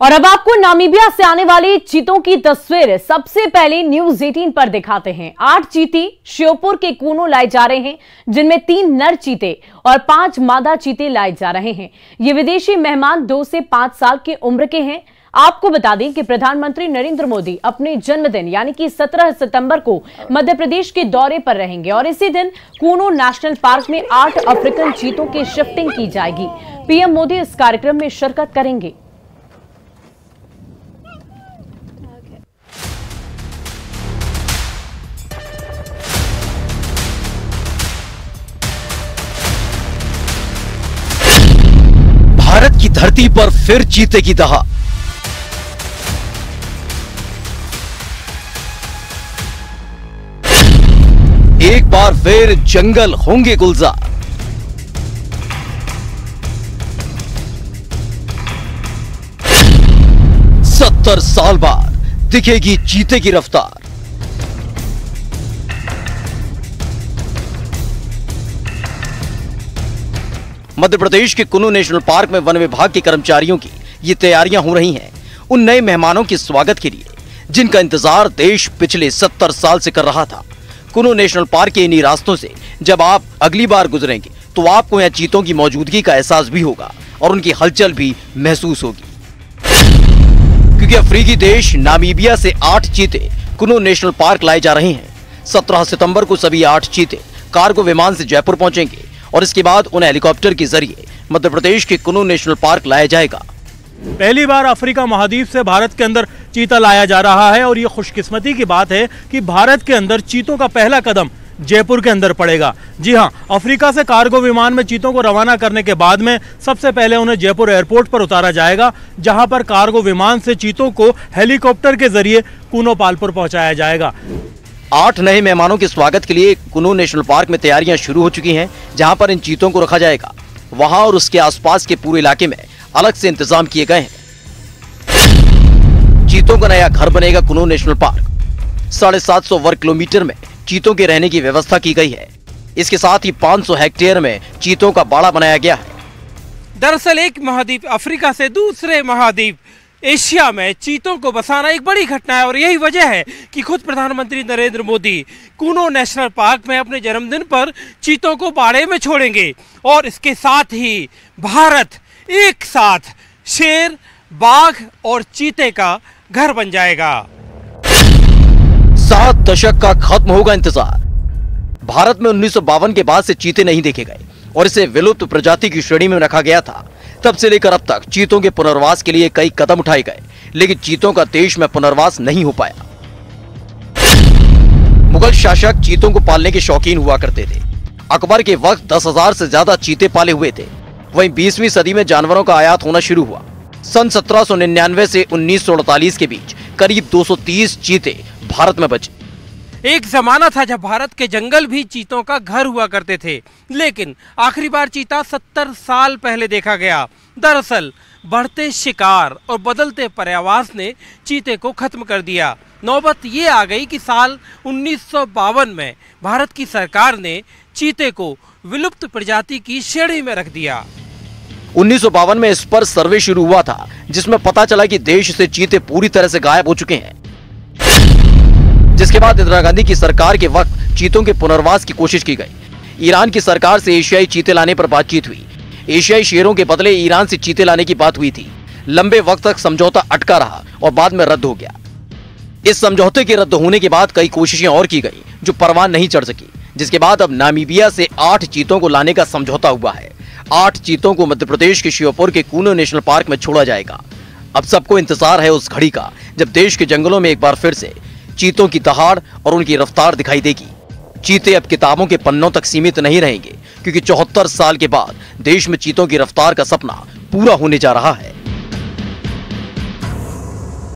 और अब आपको नामीबिया से आने वाली चीतों की तस्वीर सबसे पहले न्यूज 18 पर दिखाते हैं। 8 चीते श्योपुर के कूनो लाए जा रहे हैं, जिनमें 3 नर चीते और 5 मादा चीते लाए जा रहे हैं। ये विदेशी मेहमान 2 से 5 साल की उम्र के हैं। आपको बता दें कि प्रधानमंत्री नरेंद्र मोदी अपने जन्मदिन यानी कि 17 सितंबर को मध्य प्रदेश के दौरे पर रहेंगे और इसी दिन कूनो नेशनल पार्क में 8 अफ्रीकन चीतों की शिफ्टिंग की जाएगी। पीएम मोदी इस कार्यक्रम में शिरकत करेंगे। भारत की धरती पर फिर चीते की दहा। एक बार फिर जंगल होंगे गुलजार। सत्तर साल बाद दिखेगी चीते की रफ्तार। मध्य प्रदेश के कुल्लू नेशनल पार्क में वन विभाग के कर्मचारियों की ये तैयारियां हो रही हैं उन नए मेहमानों के स्वागत के लिए, जिनका इंतजार देश पिछले 70 साल से कर रहा था। कुल्लू नेशनल पार्क के इन्हीं रास्तों से जब आप अगली बार गुजरेंगे तो आपको यहाँ चीतों की मौजूदगी का एहसास भी होगा और उनकी हलचल भी महसूस होगी, क्योंकि अफ्रीकी देश नामीबिया से 8 चीते कुल्लू नेशनल पार्क लाए जा रहे हैं। 17 सितंबर को सभी 8 चीते कार्गो विमान से जयपुर पहुंचेंगे और इसके बाद उन्हें हेलीकॉप्टर के जरिए मध्य प्रदेश के कुल्लू नेशनल पार्क लाया जाएगा। पहली बार अफ्रीका महाद्वीप से भारत के अंदर चीता लाया जा रहा है और ये खुशकिस्मती की बात है कि भारत के अंदर चीतों का पहला कदम जयपुर के अंदर पड़ेगा। जी हां, अफ्रीका से कार्गो विमान में चीतों को रवाना करने के बाद में सबसे पहले उन्हें जयपुर एयरपोर्ट पर उतारा जाएगा, जहां पर कार्गो विमान से चीतों को हेलीकॉप्टर के जरिए कूनो पालपुर पहुंचाया जाएगा। 8 नए मेहमानों के स्वागत के लिए कुल्लू नेशनल पार्क में तैयारियां शुरू हो चुकी हैं, जहां पर इन चीतों को रखा जाएगा। वहां और उसके आसपास के पूरे इलाके में अलग से इंतजाम किए गए हैं। चीतों का नया घर बनेगा कुल्लू नेशनल पार्क। 750 वर्ग किलोमीटर में चीतों के रहने की व्यवस्था की गई है। इसके साथ ही 500 हेक्टेयर में चीतों का बाड़ा बनाया गया है। दरअसल एक महाद्वीप अफ्रीका से दूसरे महाद्वीप एशिया में चीतों को बसाना एक बड़ी घटना है और यही वजह है कि खुद प्रधानमंत्री नरेंद्र मोदी कूनो नेशनल पार्क में अपने जन्मदिन पर चीतों को बाड़े में छोड़ेंगे और इसके साथ ही भारत एक साथ शेर, बाघ और चीते का घर बन जाएगा। 7 दशक का खत्म होगा इंतजार। भारत में 1952 के बाद से चीते नहीं देखे गए और इसे विलुप्त प्रजाति की श्रेणी में रखा गया था। तब से लेकर अब तक चीतों के पुनर्वास के लिए कई कदम उठाए गए, लेकिन चीतों का देश में पुनर्वास नहीं हो पाया। मुगल शासक चीतों को पालने के शौकीन हुआ करते थे। अकबर के वक्त 10,000 से ज्यादा चीते पाले हुए थे। वहीं 20वीं सदी में जानवरों का आयात होना शुरू हुआ। सन 1799 से 1948 के बीच करीब 230 चीते भारत में बचे। एक जमाना था जब भारत के जंगल भी चीतों का घर हुआ करते थे, लेकिन आखिरी बार चीता 70 साल पहले देखा गया। दरअसल बढ़ते शिकार और बदलते पर्यावरण ने चीते को खत्म कर दिया। नौबत ये आ गई कि साल 1952 में भारत की सरकार ने चीते को विलुप्त प्रजाति की श्रेणी में रख दिया। 1952 में इस पर सर्वे शुरू हुआ था, जिसमें पता चला कि देश से चीते पूरी तरह से गायब हो चुके हैं। जिसके बाद इंदिरा गांधी की सरकार के वक्त चीतों के पुनर्वास की कोशिश की गई। ईरान की सरकार से एशियाई चीते लाने पर बातचीत हुई। एशियाई शेरों के बदले ईरान से चीते लाने की बात हुई थी। लंबे वक्त तक समझौता अटका रहा और बाद में रद्द हो गया। इस समझौते के रद्द होने के बाद कई कोशिशें और की गई, जो परवान नहीं चढ़ सकी। जिसके बाद अब नामीबिया से 8 चीतों को लाने का समझौता हुआ है। 8 चीतों को मध्य प्रदेश के श्योपुर के कूनो नेशनल पार्क में छोड़ा जाएगा। अब सबको इंतजार है उस घड़ी का जब देश के जंगलों में एक बार फिर से चीतों की दहाड़ और उनकी रफ्तार दिखाई देगी। चीते अब किताबों के पन्नों तक सीमित नहीं रहेंगे, क्योंकि 74 साल के बाद देश में चीतों की रफ्तार का सपना पूरा होने जा रहा है।